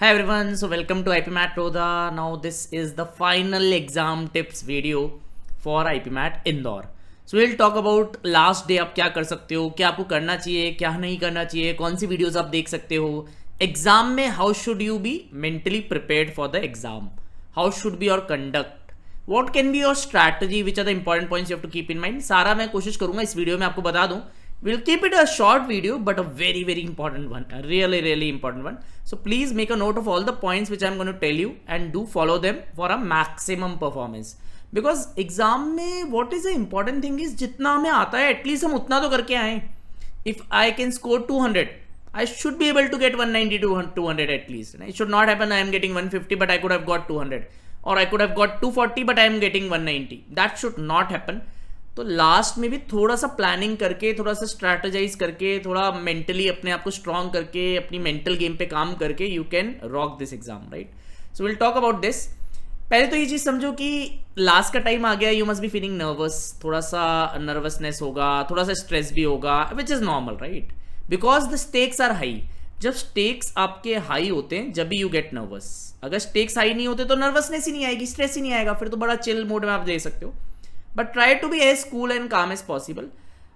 Hi everyone, so welcome to IPMAT Rodha. Now this is the final exam tips video for IPMAT Indore. So we'll talk about last day आप क्या कर सकते हो, क्या आपको करना चाहिए, क्या नहीं करना चाहिए, कौन सी वीडियोस आप देख सकते हो एग्जाम में, how should you be mentally prepared for the exam, how should be your conduct, what can be your strategy, which are the important points you have to keep in mind. सारा मैं कोशिश करूंगा इस video में आपको बता दूं. We'll keep it a short video but a very important one, a really important one. So please make a note of all the points which I'm going to tell you and do follow them for a maximum performance. Because exam में what is the important thing is जितना हमें आता है at least हम उतना तो करके आए. If I can score 200, I should be able to get 190 to 200 at least. It should not happen I am getting 150 but I could have got 200, or I could have got 240 but I am getting 190. That should not happen. तो last में भी थोड़ा सा planning करके, थोड़ा सा strategise करके, थोड़ा मेंटली अपने आप को स्ट्रांग करके, अपनी मेंटल गेम पे काम करके you can rock this exam, right. So will talk about this. पहले तो ये चीज़ समझो कि लास्ट का टाइम आ गया, you must be feeling nervous, थोड़ा सा नर्वसनेस होगा, थोड़ा सा स्ट्रेस भी होगा, which is normal, right, because the stakes are high. जब स्टेक्स आपके हाई होते हैं जब भी यू गेट नर्वस. अगर स्टेक्स हाई नहीं होते तो नर्वसनेस ही नहीं आएगी, स्ट्रेस ही नहीं आएगा, फिर तो बड़ा चिल मोड में आप दे सकते हो. But try to be as cool and calm as possible.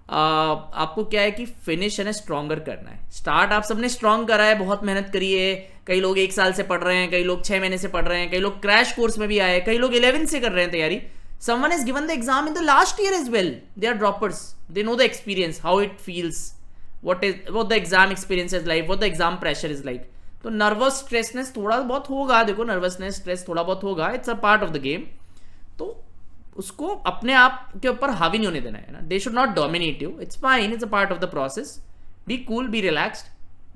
आपको क्या है कि फिनिश है ना स्ट्रॉन्गर करना है. स्टार्ट आप सबने स्ट्रॉन्ग करा है, बहुत मेहनत करी है. कई लोग 1 साल से पढ़ रहे हैं, कई लोग 6 महीने से पढ़ रहे हैं, कई लोग क्रैश कोर्स में भी आए, कई लोग 11 से कर रहे हैं तैयारी. Someone has given the exam in the last year as well. They are droppers, they know the experience, how it feels, what the exam experience is like, what the exam pressure is like. तो nervous स्ट्रेसनेस थोड़ा बहुत होगा, देखो nervousness stress थोड़ा बहुत होगा, it's a part of the game. तो उसको अपने आप के ऊपर हावी नहीं होने देना है ना. They should not dominate you, it's fine, it's a part of the process. Be cool, be relaxed.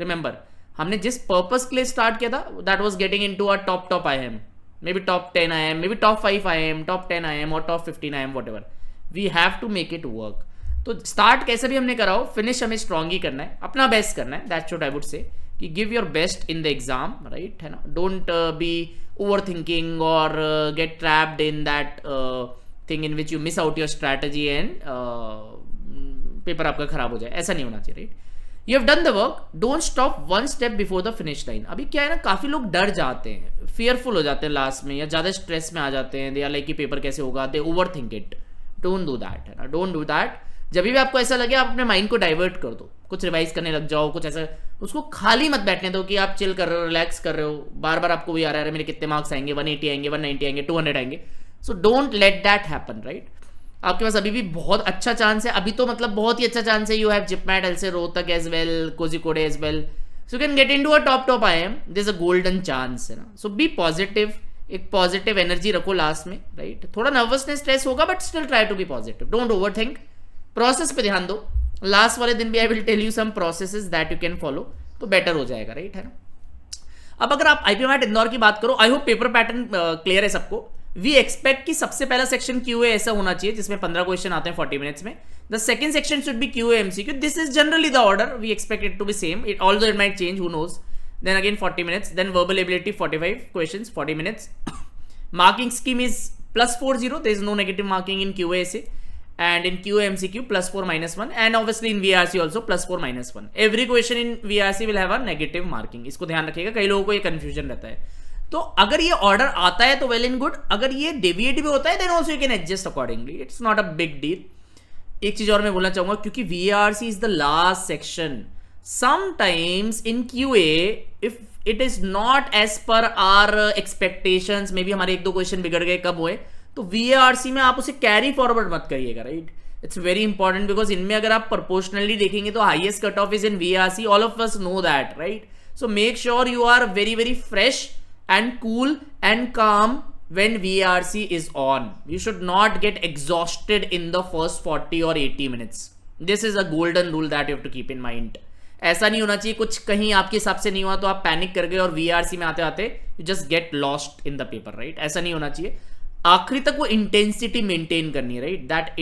Remember, हमने जिस पर्पस के लिए स्टार्ट किया था that was getting into a top I M, maybe top 10 I M, maybe top 5 I M, top 10 I M और top 15 I M, whatever. We have to make it work. तो start कैसे भी हमने करा हो, finish हमें strong ही करना है, अपना बेस्ट करना है. दैट्स व्हाट आई वुड से, कि give your best in the exam, right, है ना. डोंट बी ओवर थिंकिंग और gate trapped in that thing in which you miss out your strategy and paper आपका खराब हो जाए. ऐसा नहीं होना चाहिए, right. You have done the work, don't stop one step before the finish line. अभी क्या है ना, काफी लोग डर जाते हैं, फियरफुल हो जाते हैं लास्ट में, या ज्यादा स्ट्रेस में आ जाते हैं. दे आर लाइक कि पेपर कैसे होगा, they overthink it. Don't do that, है ना, डोंट डू दैट. जब भी आपको ऐसा लगे आप अपने माइंड को डाइवर्ट कर दो, कुछ रिवाइज करने लग जाओ, कुछ ऐसा, उसको खाली मत बैठने दो कि आप चिल कर रहे हो, रिलैक्स कर रहे हो. बार बार आपको भी आ रहा है मेरे कितने मार्क्स आएंगे, 180 आएंगे, 190 आएंगे, 200 आएंगे. So don't let that happen, right. आपके पास अभी भी बहुत अच्छा चांस है, अभी तो मतलब बहुत ही अच्छा चांस है. You have JIPMAT, else, Rohtak as well, Kozhikode as well. So you can get into a top I M. This is a golden chance, है ना. सो बी पॉजिटिव, एक पॉजिटिव एनर्जी रखो लास्ट में, राइट. थोड़ा नर्वसनेस स्ट्रेस होगा but still try to be positive. Don't overthink. Process पे ध्यान दो. लास्ट वाले दिन भी I will tell you some processes that you can follow, तो बेटर हो जाएगा, राइट, है ना. अब अगर आप आईपीएमएट इंदौर की बात करो, I hope paper pattern clear है सबको. वी एक्सपेक्ट कि सबसे पहला सेक्शन क्यूए ऐसा होना चाहिए जिसमें 15 क्वेश्चन आते हैं 40 मिनट्स में. The second section should be QA MCQ. This is generally the order. We expect it to be same, it although it might change, who knows. Then again 40 minutes, then verbal ability 45 questions 40 minutes. Marking scheme is +40, there is no negative marking in QA ऐसे. And in QA MCQ +4 -1, and obviously in VRC also +4 -1. Every question in VRC will have a negative marking. इसको ध्यान रखिएगा, कई लोगों को ये confusion रहता है. तो अगर ये ऑर्डर आता है तो वेल एंड गुड. अगर ये डेविएट भी होता है then also you can adjust accordingly. It's not a big deal. एक चीज और मैं बोलना चाहूंगा, क्योंकि VRC is the last section. Sometimes in QA if it is not as per our expectations, maybe हमारे 1-2 क्वेश्चन बिगड़ गए, कब हुए, तो VARC में आप उसे कैरी फॉरवर्ड मत करिएगा, right. It's very important, because इनमें अगर आप प्रोपोर्शनली देखेंगे तो highest cut off is in VARC. All of us know that, right. So make sure you are very fresh and cool and calm when VARC is on. You should not get exhausted in the first 40 or 80 minutes. This is a golden rule that you have to keep in mind. ऐसा नहीं होना चाहिए कुछ कहीं आपके हिसाब से नहीं हुआ तो आप पैनिक कर गए और VARC में आते आते you just get lost in the paper, right. ऐसा नहीं होना चाहिए. आखिरी तक वो इंटेंसिटी मेंटेन करनी है, राइट. दैट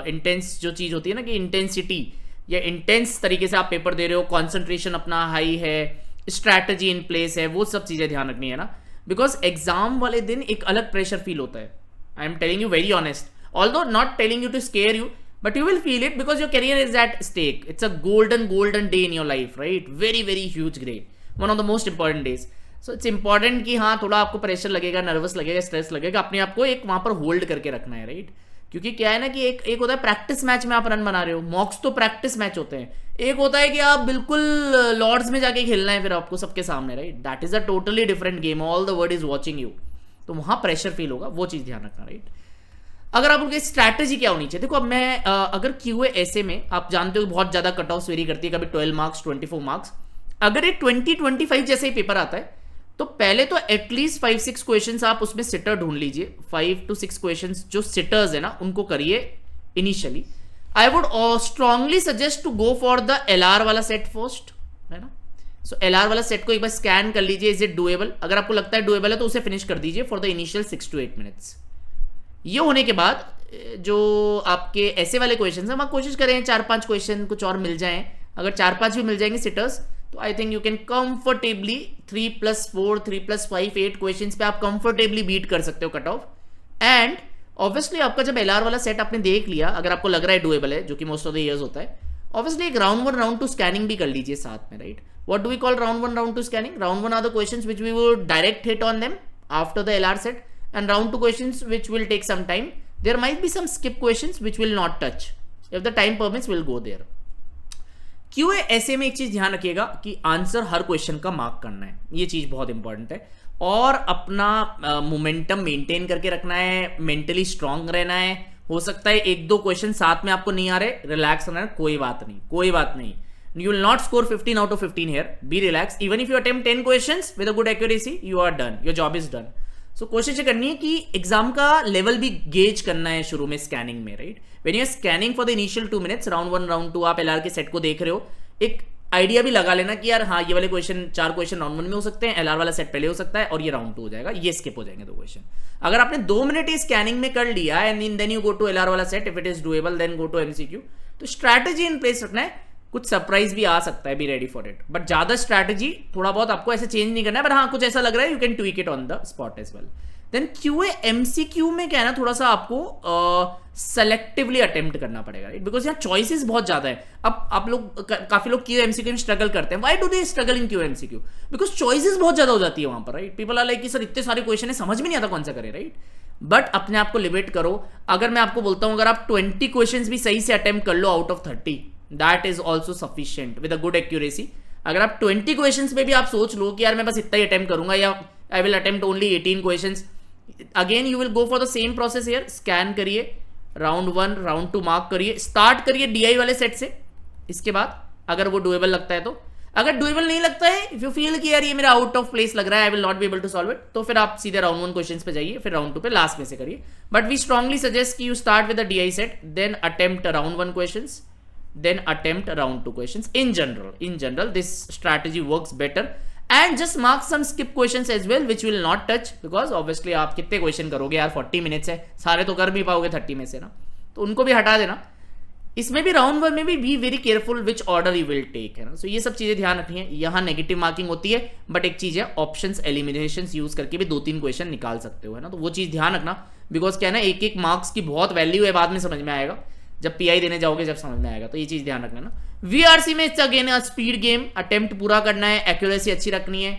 इंटेंस जो चीज होती है ना, कि इंटेंसिटी या इंटेंस तरीके से आप पेपर दे रहे हो, कॉन्सेंट्रेशन अपना हाई है, स्ट्रैटेजी इन प्लेस है, वो सब चीजें ध्यान रखनी है ना. बिकॉज एग्जाम वाले दिन एक अलग प्रेशर फील होता है. I am telling you very honest, although not telling you to scare you, but you will feel it because your career is at stake. It's a golden day in your life, right? Very huge day. One of the most important days. So it's important कि हाँ थोड़ा आपको pressure लगेगा, nervous लगेगा, stress लगेगा, अपने आप को एक वहां पर होल्ड करके रखना है, राइट. क्योंकि क्या है ना कि एक होता है प्रैक्टिस मैच में आप रन बना रहे हो, मॉक्स तो प्रैक्टिस मैच होते हैं. एक होता है कि आप बिल्कुल लॉर्ड्स में जाके खेलना है फिर आपको सबके सामने, right. That is a totally different game, all the world is watching you. तो वहां प्रेशर फील होगा, वो चीज ध्यान रखना, राइट. अगर आप उनकी स्ट्रैटेजी क्या होनी चाहिए, देखो अब मैं अगर क्यूए ऐसे में आप जानते हो बहुत ज्यादा कट ऑफ वेरी करती है, कभी 12 मार्क्स 24 मार्क्स. अगर ये 20-25 जैसे ही पेपर आता है तो पहले तो एटलीस्ट 5-6 क्वेश्चंस आप उसमें सिटर ढूंढ लीजिए. 5 to 6 क्वेश्चंस जो सिटर्स है ना उनको करिए initially. I would strongly suggest to go for the LR वाला सेट फर्स्ट, है ना. सो एलआर वाला सेट को एक बार स्कैन कर लीजिए, इज इट डुएबल. अगर आपको लगता है डुएबल है तो उसे फिनिश कर दीजिए for the initial 6 to 8 minutes. ये होने के बाद जो आपके ऐसे वाले क्वेश्चन हम आप कोशिश करें 4-5 क्वेश्चन कुछ और मिल जाएं. अगर 4-5 भी मिल जाएंगे सिटर्स तो I think you can comfortably 3+4 3+5 8 questions पे आप कंफर्टेबली बीट कर सकते हो कट ऑफ. एंड ऑब्वियसली आपका जब एलआर वाला सेट आपने देख लिया, अगर आपको लग रहा है डुएबल है, जो कि मोस्ट ऑफ द ईयर्स होता है, ऑब्वियसली एक राउंड 1 राउंड 2 स्कैनिंग भी कर लीजिए साथ में, right. What do we call round 1 round 2 scanning? Round 1 are the questions which we would direct hit on them after the LR set, and round 2 questions which will take some time. There might be some skip questions which will not touch. If the time permits, we'll go there. QA ऐसे में एक चीज ध्यान रखिएगा कि answer हर question का mark करना है, ये चीज बहुत इंपॉर्टेंट है. और अपना मोमेंटम मेंटेन करके रखना है, मेंटली स्ट्रांग रहना है. हो सकता है 1-2 क्वेश्चन साथ में आपको नहीं आ रहे, रिलैक्स रहना है, कोई बात नहीं, कोई बात नहीं. You will not score 15 out of 15 here. Be relaxed. Even if you attempt 10 questions with a good accuracy, you are done. Your job is done. सो कोशिश करनी है कि एग्जाम का लेवल भी गेज करना है शुरू में स्कैनिंग में, right. When you are scanning for the initial 2 minutes, round 1 round 2 आप एलआर के सेट को देख रहे हो, एक आइडिया भी लगा लेना कि यार हाँ ये वाले क्वेश्चन 4 क्वेश्चन राउंड 1 में हो सकते हैं, एलआर वाला सेट पहले हो सकता है और ये राउंड 2 हो जाएगा, ये स्किप हो जाएंगे 2 क्वेश्चन. अगर आपने 2 मिनट ही स्कैनिंग में कर लिया and then you go to LR वाला set, if it is doable then go to MCQ. तो स्ट्रैटेजी इन प्लेस रखना है, कुछ सरप्राइज भी आ सकता है, be ready for it. But ज्यादा स्ट्रैटेजी थोड़ा बहुत आपको ऐसे चेंज नहीं करना है, बट हाँ कुछ ऐसा लग रहा है you can tweak it on the spot as well. Then QA MCQ में क्या है ना, थोड़ा सा आपको सेलेक्टिवली अटेम्प्ट करना पड़ेगा, राइट. बिकॉज यहाँ चॉइसेस बहुत ज्यादा है. अब आप लोग काफी लोग क्यू एमसीक्यू में स्ट्रगल करते हैं. Why do they struggle in Q MCQ? Because choices बहुत ज्यादा हो जाती है वहां पर, राइट. पीपल आर लाइक कि सर इतने सारे क्वेश्चन है, समझ में नहीं आता कौन सा करे, राइट. बट अपने आप को लिमिट करो. अगर मैं आपको बोलता हूं अगर आप 20 क्वेश्चन भी सही से अटेम्प्ट कर लो out of 30, that is also sufficient with a good accuracy. अगर आप 20 क्वेश्चन में भी आप सोच लो कि यार मैं बस इतना ही अटेम्प्ट करूंगा या I will attempt only 18 question, again you will go for the same process here. Scan करिए, राउंड 1 राउंड 2 मार्क करिए, स्टार्ट करिए डीआई वाले सेट से. इसके बाद अगर वो डुएबल लगता है तो, अगर डुएबल नहीं लगता है, इफ यू फील कि यार ये मेरा आउट ऑफ प्लेस लग रहा है, I will not be able to solve it, तो फिर आप सीधे राउंड 1 क्वेश्चंस पे जाइए, फिर राउंड 2 पे लास्ट में से करिए. बट वी स्ट्रांगली सजेस्ट कि you start with the DI set, then attempt round 1 questions, then attempt round 2 questions. In general this strategy works better, and just mark some skip questions as well which will not touch, because obviously आप कितने question करोगे यार, 40 minutes है, सारे तो कर भी पाओगे 30 में से ना, तो उनको भी हटा देना. इसमें भी राउंड 1 में भी very careful which order you will take, है ना. सो ये सब चीजें ध्यान रखनी है. यहाँ नेगेटिव मार्किंग होती है, बट एक चीज है ऑप्शंस एलिमिनेशंस यूज करके भी 2-3 क्वेश्चन निकाल सकते हो, है ना. तो वो चीज ध्यान रखना, बिकॉज क्या है ना, एक मार्क्स की बहुत वैल्यू है, बाद में समझ में आएगा जब पीआई देने जाओगे, जब समझ में आएगा. तो ये चीज ध्यान रखना ना. वीआरसी में it's again a speed game, attempt पूरा करना है, एक्यूरेसी अच्छी रखनी है.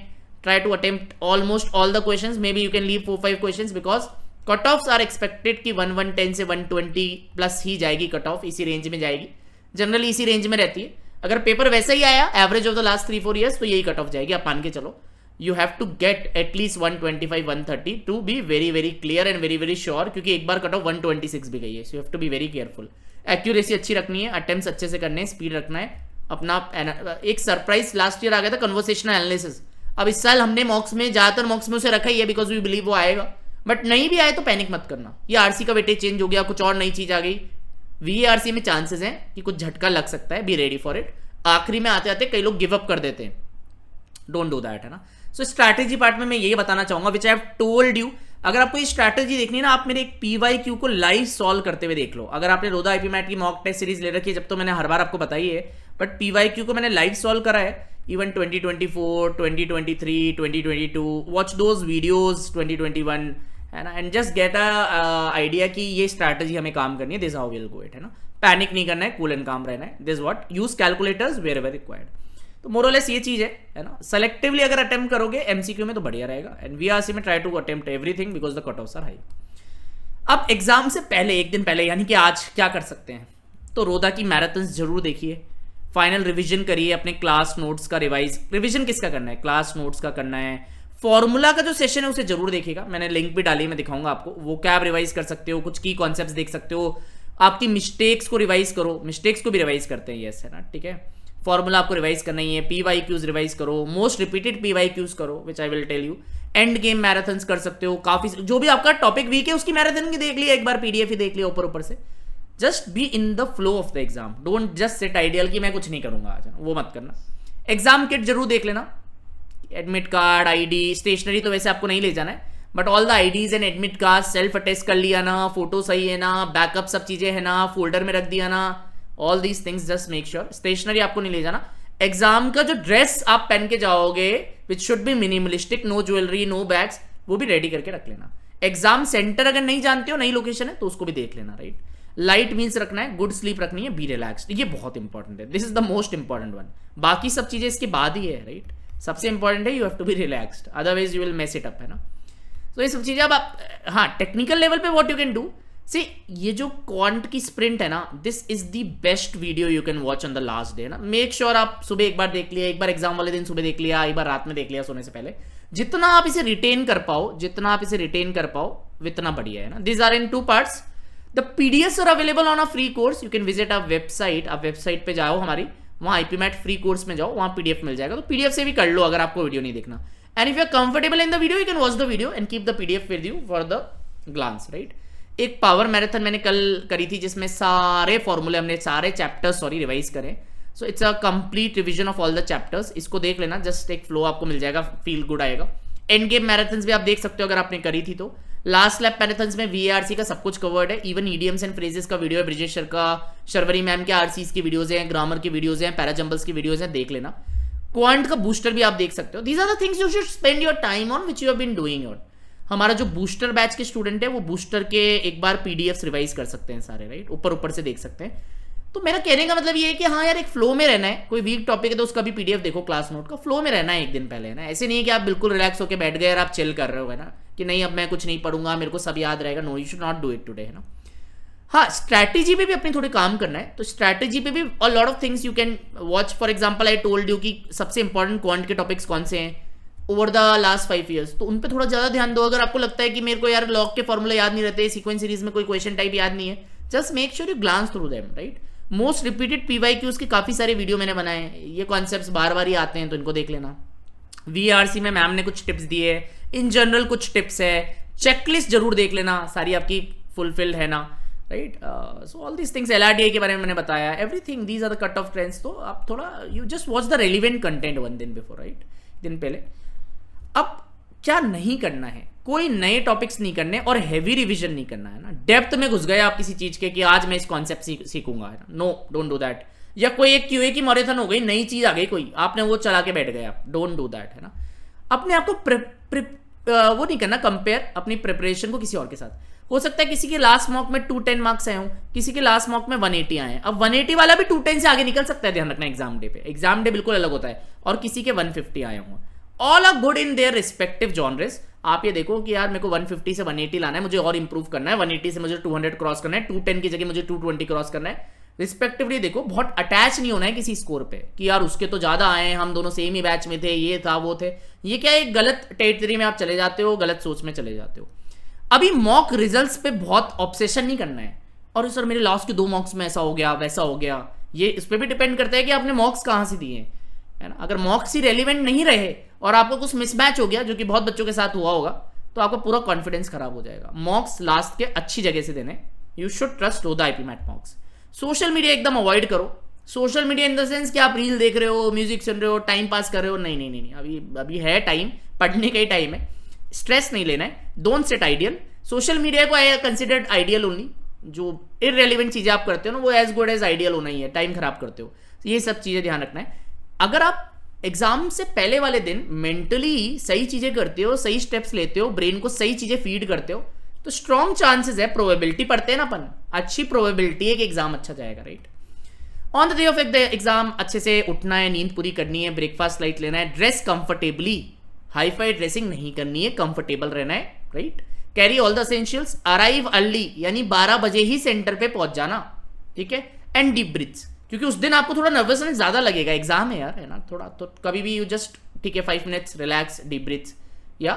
Try to attempt almost all the questions, may be you can leave 4-5 questions, because cut offs are expected कि 110 से 120 प्लस ही जाएगी कट ऑफ, इसी रेंज में जाएगी, जनरली इसी रेंज में रहती है. अगर पेपर वैसा ही आया average of the last 3-4 years, तो यही कट ऑफ जाएगी, आप मान के चलो. You have to get at least 125-130 to be very very clear and very very sure, क्योंकि एक बार कट ऑफ 126 भी गई है. So you have to be very careful. Accuracy अच्छी रखनी है, अटेम्प्ट्स अच्छे से करने हैं, स्पीड रखना है अपना. एक सरप्राइज लास्ट ईयर आ गया था, कन्वर्सेशनल एनालिसिस. अब इस साल हमने मॉक्स में, ज्यादातर मॉक्स में उसे रखा ही है, बिकॉज वी बिलीव वो आएगा. बट नहीं भी आए तो पैनिक मत करना, ये आरसी का वेटेज चेंज हो गया, कुछ और नई चीज आ गई, वीआरसी में चांसेस हैं कि कुछ झटका लग सकता है. Be ready for it. आखिरी में आते आते कई लोग गिव अप कर देते हैं, डोंट डू दैट, है ना. सो स्ट्रैटेजी पार्ट में मैं ये बताना चाहूंगा विच आई हैव टोल्ड यू. अगर आपको ये स्ट्रैटेजी देखनी है ना, आप मेरे एक पीवाईक्यू को लाइव सॉल्व करते हुए देख लो. अगर आपने रोदा आईपीमैट की मॉक टेस्ट सीरीज ले रखी है, जब तो मैंने हर बार आपको बताई है, बट पीवाईक्यू को मैंने लाइव सॉल्व करा है. इवन 2024, 2023, 2022, वॉच दोज वीडियोज 2021, है ना, and just get a idea कि ये स्ट्रैटेजी हमें काम करनी है, this how will go it, है ना. पैनिक नहीं करना है, कूल एंड काम रहना है. This what, use calculators where ever required. तो मोरलेस ये चीज है ना। सेलेक्टिवली अगर अटेम्प्ट करोगे एमसीक्यू में तो बढ़िया रहेगा, एंड वीआरसी में try to attempt everything because the cut offs are high. अब एग्जाम से पहले, एक दिन पहले यानी कि आज क्या कर सकते हैं, तो रोदा की मैराथन्स जरूर देखिए, फाइनल रिवीजन करिए, अपने क्लास नोट्स का रिवीजन किसका करना है, क्लास नोट्स का करना है। फॉर्मूला का जो सेशन है उसे जरूर देखिएगा, मैंने लिंक भी डाली, मैं दिखाऊंगा आपको। वो कैब रिवाइज कर सकते हो, कुछ की कॉन्सेप्ट्स देख सकते हो, आपकी मिस्टेक्स को रिवाइज करो, मिस्टेक्स को भी रिवाइज करते हैं यस है ना, ठीक है। फॉर्मूला आपको रिवाइज करना ही है, पीवाईक्यूज रिवाइज करो, मोस्ट रिपीटेड पीवाईक्यूज करो which I will tell you. And game marathons कर सकते हो, काफी जो भी आपका टॉपिक वीक है उसकी मैराथन की देख लिया एक बार, पीडीएफ ही देख लिया ऊपर से। Just be in the flow of the exam, don't just set ideal कि मैं कुछ नहीं करूंगा आज, वो मत करना। एग्जाम किट जरूर देख लेना, एडमिट कार्ड, आईडी, स्टेशनरी तो वैसे आपको नहीं ले जाना है, but all the IDs and admit card self attest कर लिया ना, फोटो सही है ना, बैकअप सब चीजें है ना, फोल्डर में रख दिया ना, all these things just make sure. Stationery आपको नहीं ले जाना। एग्जाम का जो ड्रेस आप पहन के जाओगे which should be minimalistic, no jewellery, no bags, वो भी रेडी करके रख लेना। एग्जाम सेंटर अगर नहीं जानते हो, नई लोकेशन है तो उसको भी देख लेना, राइट। लाइट मीन्स रखना है, गुड स्लीप रखनी है, बी रिलैक्स्ड, ये बहुत इंपॉर्टेंट है, this is the most important one. बाकी सब चीजें इसके बाद ही है, राइट। सबसे इंपॉर्टेंट है you have to be relaxed, otherwise you will mess it up, है ना। तो ये सब चीजें अब आप, हाँ, टेक्निकल लेवल पे what you can do, see ये जो क्वांट की स्प्रिंट है ना, this is the best video you can watch on the last day ना। मेक श्योर आप सुबह एक बार देख लिया, एक बार एग्जाम वाले दिन सुबह देख लिया, एक बार रात में देख लिया सोने से पहले। जितना आप इसे रिटेन कर पाओ, उतना बढ़िया है ना। This are in 2 parts. The PDFs are available on a free course, you can visit a website, आप वेबसाइट पे जाओ हमारी, वहां आईपीमैट फ्री कोर्स में जाओ, वहां पीडीएफ मिल जाएगा, तो पीडीएफ से भी कर लो अगर आपको वीडियो नहीं देखना। And if you are comfortable in the video, you can watch the video and keep the PDF with you for the glance, right. एक पावर मैराथन मैंने कल करी थी जिसमें सारे फॉर्मूले, हमने सारे चैप्टर्स रिवाइज करें। So it's a complete revision of all the chapters, इसको देख लेना, जस्ट एक फ्लो आपको मिल जाएगा, फील गुड आएगा। एंड गेम मैराथन्स भी आप देख सकते हो अगर आपने करी थी तो। लास्ट लैप मैराथन्स में वीआरसी का सब कुछ कवर्ड है, इवन ईडियम्स एंड फ्रेजेस का वीडियो है, ब्रिजेश सर का, शर्वरी मैम के आरसीज की वीडियोज हैं, ग्रामर की वीडियोज हैं, पैराजम्बल्स की वीडियोज हैं, देख लेना। क्वांट का बूस्टर भी आप देख सकते हो। These are the things you should spend your time on which you have been doing your. हमारा जो बूस्टर बैच के स्टूडेंट है वो बूस्टर के एक बार पीडीएफ रिवाइज कर सकते हैं सारे, राइट, ऊपर से देख सकते हैं। तो मेरा कहने का मतलब ये है कि हाँ यार, एक फ्लो में रहना है, कोई वीक टॉपिक है तो उसका भी पीडीएफ देखो, क्लास नोट का फ्लो में रहना है एक दिन पहले, है ना। ऐसे नहीं है कि आप बिल्कुल रिलैक्स होकर बैठ गए और आप चिल कर रहे हो, है ना, कि नहीं अब मैं कुछ नहीं पढ़ूंगा, मेरे को सब याद रहेगा। No, you should not do it today, है ना। हाँ, स्ट्रैटेजी पे भी अपने थोड़े काम करना है, तो स्ट्रैटेजी पे भी a lot of things you can watch. For example I told you कि सबसे इंपॉर्टेंट क्वांट के टॉपिक्स कौन से हैं ओवर द लास्ट 5 years, तो उन पे थोड़ा ज्यादा ध्यान दो। अगर आपको लगता है कि मेरे को यार लॉग के फॉर्मूले याद नहीं रहते, सीक्वेंस सीरीज में कोई क्वेश्चन टाइप याद नहीं है, just make sure you glance through them, right. Most repeated PYQs के काफी सारे वीडियो मैंने बनाए हैं, ये कॉन्सेप्ट्स बार बार ही आते हैं तो इनको देख लेना। वीआरसी में मैम ने कुछ टिप्स दिए, इन जनरल कुछ टिप्स है, चेकलिस्ट जरूर देख लेना, सारी आपकी फुलफिल्ड है ना, right. So all these things, LRDA के बारे में मैंने बताया, everything, these are the cut off trends. तो आप थोड़ा you just watch the relevant content 1 दिन बिफोर, राइट, दिन पहले। अब क्या नहीं करना है, कोई नए टॉपिक्स नहीं करने और हैवी रिवीजन नहीं करना है ना। डेप्थ में घुस गए आप किसी चीज के कि आज मैं इस कॉन्सेप्ट सीखूंगा, है ना, नो, डोंट डू दैट। या कोई एक क्यूए की मैराथन हो गई, नई चीज आ गई कोई, आपने वो चला के बैठ गए आप, डोंट डू दैट, है ना। अपने आप को वो नहीं करना कंपेयर अपनी प्रिपरेशन को किसी और के साथ। हो सकता है किसी के लास्ट मॉक में 210 मार्क्स आए हों, किसी के लास्ट मॉक में 180 आए हैं। अब 180 वाला भी 210 से आगे निकल सकता है, ध्यान रखना एग्जाम डे पे, एग्जाम डे बिल्कुल अलग होता है, और किसी के 150 आए हों। All are good in their respective genres. आप ये देखो कि यार मेरे को 150 से 180 लाना है, मुझे और इंप्रूव करना है, 180 से मुझे 200 क्रॉस करना है, 210 की जगह मुझे 220 क्रॉस करना है। रिस्पेक्टिवली देखो, बहुत अटैच नहीं होना है किसी स्कोर पे कि यार उसके तो ज्यादा आए, हम दोनों सेम ही बैच में थे, ये था वो थे। ये क्या है, गलत टेरिटरी में आप चले जाते हो, गलत सोच में चले जाते हो। अभी मॉक रिजल्ट्स पे बहुत ऑब्सेशन नहीं करना है, और सर मेरे लास्ट के 2 मॉक्स में ऐसा हो गया वैसा हो गया, ये इस पर भी डिपेंड करता है कि आपने मॉक्स कहाँ से दिए, है ना। अगर मॉक्स ही रेलिवेंट नहीं रहे और आपको कुछ मिसमैच हो गया, जो कि बहुत बच्चों के साथ हुआ होगा, तो आपका पूरा कॉन्फिडेंस खराब हो जाएगा। मॉक्स लास्ट के अच्छी जगह से देने, यू शुड ट्रस्ट रोदा आईपीमैट मॉक्स। सोशल मीडिया एकदम अवॉइड करो। Social media in the sense कि आप रील देख रहे हो, म्यूजिक सुन रहे हो, टाइम पास कर रहे हो, नहीं नहीं नहीं, अभी है टाइम, पढ़ने का ही टाइम है, स्ट्रेस नहीं लेना है। Don't set ideal. Social media को आई कंसिडर्ड आइडियल ओनली। जो इररेलेवेंट चीजें आप करते हो ना, वो एज गुड एज आइडियल होना ही है, टाइम खराब करते हो, ये सब चीजें ध्यान रखना है। अगर आप एग्जाम से पहले वाले दिन मेंटली सही चीजें करते हो, सही स्टेप्स लेते हो, ब्रेन को सही चीजें फीड करते हो, तो स्ट्रॉन्ग चांसेस है, प्रोबेबिलिटी पढ़ते हैं ना अपन, अच्छी प्रोबेबिलिटी है कि एग्जाम अच्छा जाएगा, right. On the day of the exam अच्छे से उठना है, नींद पूरी करनी है, ब्रेकफास्ट लाइट लेना है, dress comfortably, hi fi dressing नहीं करनी है, कंफर्टेबल रहना है, right. Carry all the essentials, arrive early यानी 12 बजे ही सेंटर पे पहुंच जाना, ठीक है। एंड डीप ब्रीथ्स, क्योंकि उस दिन आपको थोड़ा नर्वसनेस ज्यादा लगेगा, एग्जाम है यार, है ना, थोड़ा तो कभी भी यू जस्ट, ठीक है, 5 मिनट्स रिलैक्स, डीप ब्रीथ्स, या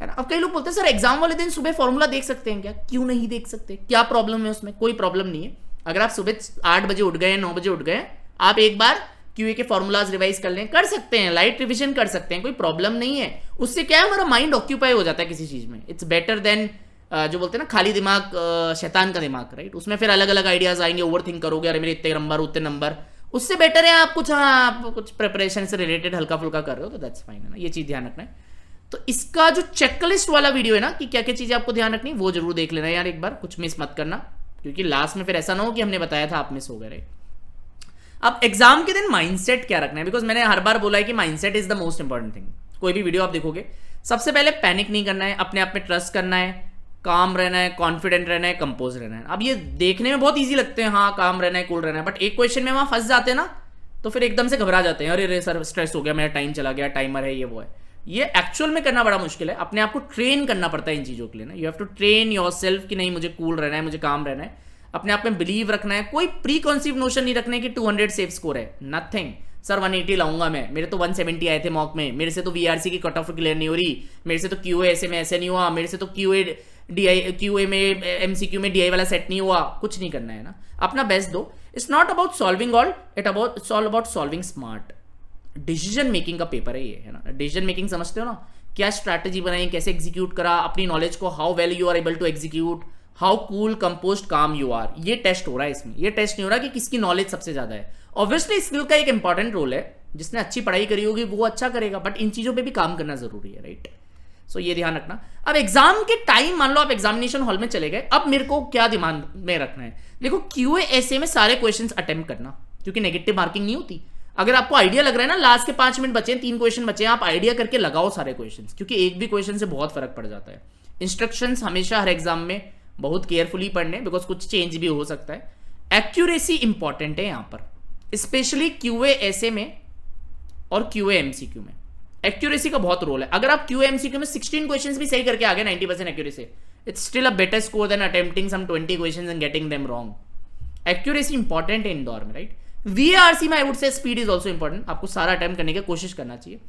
है ना। अब कई लोग बोलते हैं सर एग्जाम वाले दिन सुबह फॉर्मूला देख सकते हैं क्या? क्यों नहीं देख सकते, क्या प्रॉब्लम है उसमें? कोई प्रॉब्लम नहीं है। अगर आप सुबह 8 बजे उठ गए, 9 बजे उठ गए, आप एक बार क्यूए के फॉर्मूलाज रिवाइज कर लें, कर सकते हैं, लाइट रिविजन कर सकते हैं, कोई प्रॉब्लम नहीं है। उससे क्या है, हमारा माइंड ऑक्यूपाई हो जाता है किसी चीज में। इट्स बेटर देन जो बोलते हैं ना खाली दिमाग शैतान का दिमाग, राइट। उसमें फिर अलग अलग आइडियाज आएंगे, ओवर थिंक करोगे, अरे मेरे इतने नंबर उतने नंबर। उससे बेटर है आप कुछ, हाँ, आप कुछ प्रिपरेशन से रिलेटेड हल्का फुल्का कर रहे हो तो दैट्स फाइन, है ना, ये चीज ध्यान रखना है। तो इसका जो चेकलिस्ट वाला वीडियो है ना कि क्या क्या चीजें आपको ध्यान रखनी, वो जरूर देख लेना यार एक बार, कुछ मिस मत करना, क्योंकि लास्ट में फिर ऐसा ना हो कि हमने बताया था आप मिस हो गए, राइट। अब एग्जाम के दिन माइंडसेट क्या रखना है, बिकॉज मैंने हर बार बोला है कि mindset is the most important thing. कोई भी वीडियो आप देखोगे, सबसे पहले पैनिक नहीं करना है, अपने आप में ट्रस्ट करना है, काम रहना है, कॉन्फिडेंट रहना है, कंपोज रहना है। अब ये देखने में बहुत ईजी लगते हैं, हाँ काम रहना है, कूल रहना है, बट एक क्वेश्चन में वहां फंस जाते हैं ना, तो फिर एकदम से घबरा जाते हैं, अरे सर स्ट्रेस हो गया, मेरा टाइम चला गया, टाइमर है, ये वो है। ये एक्चुअल में करना बड़ा मुश्किल है, अपने आप को ट्रेन करना पड़ता है इन चीजों के लिए ना। You have to train yourself कि नहीं मुझे कूल रहना है, मुझे काम रहना है, अपने आप में बिलीव रखना है। कोई प्री कॉन्सीव नोशन नहीं रखना है कि 200 सेफ स्कोर है, नथिंग। सर 180 लाऊंगा मैं, मेरे तो 170 आए थे मॉक में, मेरे से तो वीआरसी की कट ऑफ क्लियर नहीं हो रही, मेरे से तो क्यूए ऐसे में ऐसे नहीं हुआ, मेरे से तो क्यूए में एमसीक्यू में डीआई वाला सेट नहीं हुआ। कुछ नहीं करना है ना, अपना बेस्ट दो। It's not about solving all, it's all about solving smart. Decision making का पेपर है ये, है ना। डिसीजन मेकिंग समझते हो ना, क्या स्ट्रैटेजी बनाई, कैसे एग्जीक्यूट करा अपनी नॉलेज को, how well you are able to execute, how cool composed calm you are. ये टेस्ट हो रहा है इसमें, ये टेस्ट नहीं हो रहा कि किसकी नॉलेज सबसे ज्यादा है। ऑब्वियसली स्किल का एक इंपॉर्टेंट रोल है, जिसने अच्छी पढ़ाई करी होगी वो अच्छा करेगा, बट इन चीजों पे भी काम करना जरूरी है, राइट। सो ये ध्यान रखना। अब एग्जाम के टाइम, मान लो आप एग्जामिनेशन हॉल में चले गए, अब मेरे को क्या दिमाग में रखना है, देखो क्यूए ऐसे में सारे क्वेश्चंस अटेम्प्ट करना, क्योंकि नेगेटिव मार्किंग नहीं होती। अगर आपको आइडिया लग रहा है ना, लास्ट के 5 मिनट बचे हैं, 3 क्वेश्चन बचे हैं, आप आइडिया करके लगाओ सारे क्वेश्चंस, क्योंकि एक भी क्वेश्चन से बहुत फर्क पड़ जाता है। इंस्ट्रक्शंस हमेशा हर एग्जाम में बहुत केयरफुली पढ़ने, बिकॉज कुछ चेंज भी हो सकता है। एक्यूरेसी इंपॉर्टेंट है यहां पर, स्पेशली क्यूए ऐसे में और क्यूए एमसीक्यू में एक्यूरेसी का बहुत रोल है। अगर आप क्यूए एमसीक्यू में 16 क्वेश्चंस भी सही करके आ गए 90% accuracy, it's still a better score than attempting some 20 questions and getting them wrong. Accuracy important है इंदौर में, राइट। वीआरसी में I would say speed is also important, आपको सारा अटेम्प्ट करने की कोशिश करना चाहिए।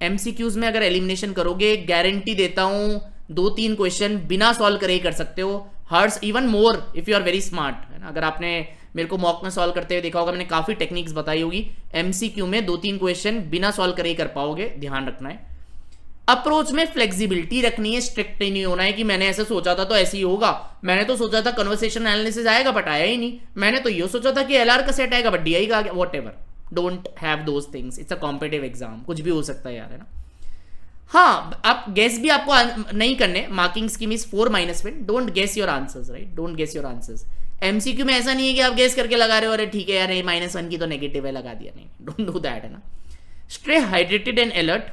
एमसीक्यूज में अगर एलिमिनेशन करोगे, गारंटी देता हूं 2-3 क्वेश्चन बिना सॉल्व करे ही कर सकते हो। Hurts even more if you are very smart, है ना। अगर आपने मेरे को मॉक में सॉल्व करते हुए देखा होगा, मैंने काफी टेक्निक्स बताई होगी, एमसीक्यू में 2-3 क्वेश्चन बिना सॉल्व करे ही कर पाओगे, ध्यान रखना है। अप्रोच में फ्लेक्सिबिलिटी रखनी है, स्ट्रिक्ट नहीं होना है कि मैंने ऐसे सोचा था तो ऐसे ही होगा, मैंने तो सोचा था कन्वर्सेशन एनालिसिस आएगा बट आया ही नहीं, मैंने तो ये सोचा था कि एलआर का सेट आएगा बट डीआई का आ गया। Whatever, don't have those things, it's a competitive exam, कुछ भी हो सकता है यार, है ना। हाँ, आप गेस भी आपको नहीं करने, मार्किंग स्कीम इज 4 में, don't guess your answers, right, don't guess your answers. MCQ में ऐसा नहीं है कि आप गेस करके लगा रहे हो, अरे ठीक है यार ये -1 की तो नेगेटिव है, लगा दिया, नहीं, डोंट डू दैट, है ना। Stay hydrated and alert,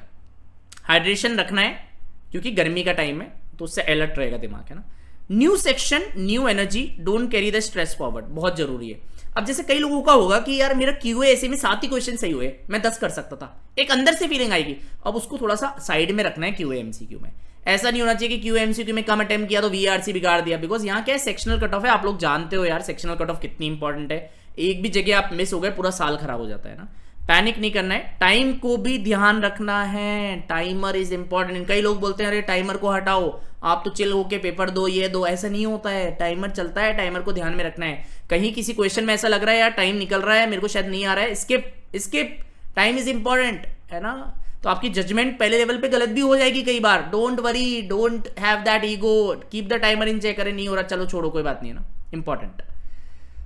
hydration रखना है क्योंकि गर्मी का टाइम है, तो उससे अलर्ट रहेगा दिमाग, है ना। New section, new energy, don't carry the stress forward, बहुत जरूरी है। अब जैसे कई लोगों का होगा कि यार मेरा क्यूए ऐसे में 7 ही क्वेश्चन सही हुए, मैं 10 कर सकता था, एक अंदर से फीलिंग आएगी। अब उसको थोड़ा सा साइड में रखना है क्यूए एमसीक्यू में। ऐसा नहीं होना चाहिए कि क्यूए एमसीक्यू में कम अटेम्प्ट किया तो वीआरसी बिगाड़ दिया, बिकॉज यहाँ क्या है, सेक्शनल कट ऑफ है, आप लोग जानते हो यार सेक्शनल कट ऑफ कितनी इंपॉर्टेंट है। एक भी जगह आप मिस हो गए, पूरा साल खराब हो जाता है ना। पैनिक नहीं करना है, टाइम को भी ध्यान रखना है, टाइमर इज इंपॉर्टेंट। कई लोग बोलते हैं अरे टाइमर को हटाओ, आप तो चिल होके पेपर दो, ये दो, ऐसा नहीं होता है, टाइमर चलता है, टाइमर को ध्यान में रखना है। कहीं किसी क्वेश्चन में ऐसा लग रहा है यार टाइम निकल रहा है, मेरे को शायद नहीं आ रहा है, स्किप, टाइम इज इंपॉर्टेंट, है ना। तो आपकी जजमेंट पहले लेवल पे गलत भी हो जाएगी कई बार, don't worry, don't have that ego, keep the timer in check, अरे नहीं हो रहा चलो छोड़ो कोई बात नहीं, है ना, इंपॉर्टेंट।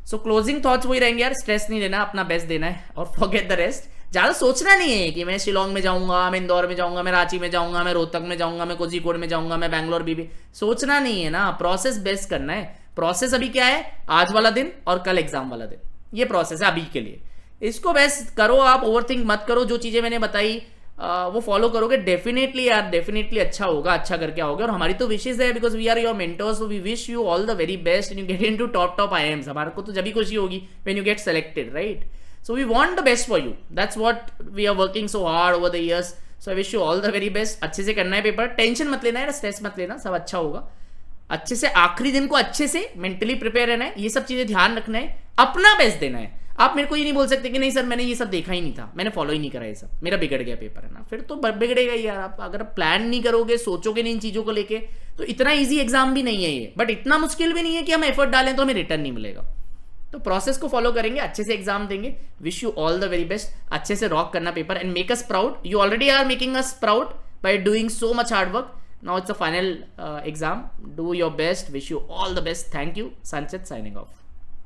सो क्लोजिंग थॉट्स वही रहेंगे यार, स्ट्रेस नहीं लेना, अपना बेस्ट देना है और फॉरगेट द रेस्ट। ज्यादा सोचना नहीं है कि मैं शिलोंग में जाऊंगा, मैं इंदौर में जाऊंगा, मैं रांची में जाऊंगा, मैं रोहतक में जाऊंगा, मैं कोझिकोड में जाऊंगा, मैं बैंगलोर भी सोचना नहीं है ना। प्रोसेस बेस्ट करना है। प्रोसेस अभी क्या है, आज वाला दिन और कल एग्जाम वाला दिन, ये प्रोसेस है अभी के लिए। इसको बेस्ट करो आप, ओवरथिंक मत करो। जो चीजें मैंने बताई वो फॉलो करोगे डेफिनेटली यार, डेफिनेटली अच्छा होगा, अच्छा करके आओगे। और हमारी तो विशेष है, because we are your mentors, so we wish you all the very best and you get into top IIMs. हमारे को तो जब भी खुशी होगी when you get selected, right? So we want the best for you, that's what we are working so hard over the years. So I wish you all the very best. अच्छे से करना है पेपर, टेंशन मत लेना है, stress मत लेना, सब अच्छा होगा। अच्छे से आखिरी दिन को अच्छे से मेंटली प्रिपेयर रहना है, ये सब चीजें ध्यान रखना है, अपना बेस्ट देना है। आप मेरे को ये नहीं बोल सकते कि नहीं सर मैंने ये सब देखा ही नहीं था, मैंने फॉलो ही नहीं करा ये सब, मेरा बिगड़ गया पेपर, है ना? फिर तो बिगड़ेगा ही यार। आप अगर प्लान नहीं करोगे, सोचोगे नहीं इन चीज़ों को लेके, तो इतना ईजी एग्जाम भी नहीं है ये, बट इतना मुश्किल भी नहीं है कि हम एफर्ट डालें तो हमें रिटर्न नहीं मिलेगा। तो प्रोसेस को फॉलो करेंगे, अच्छे से एग्जाम देंगे। Wish you all the very best. अच्छे से रॉक करना paper and make us proud. You already are making us proud by doing so much hard work. Now it's a final exam, do your best, wish you all the best. Thank you. Sanchit signing of.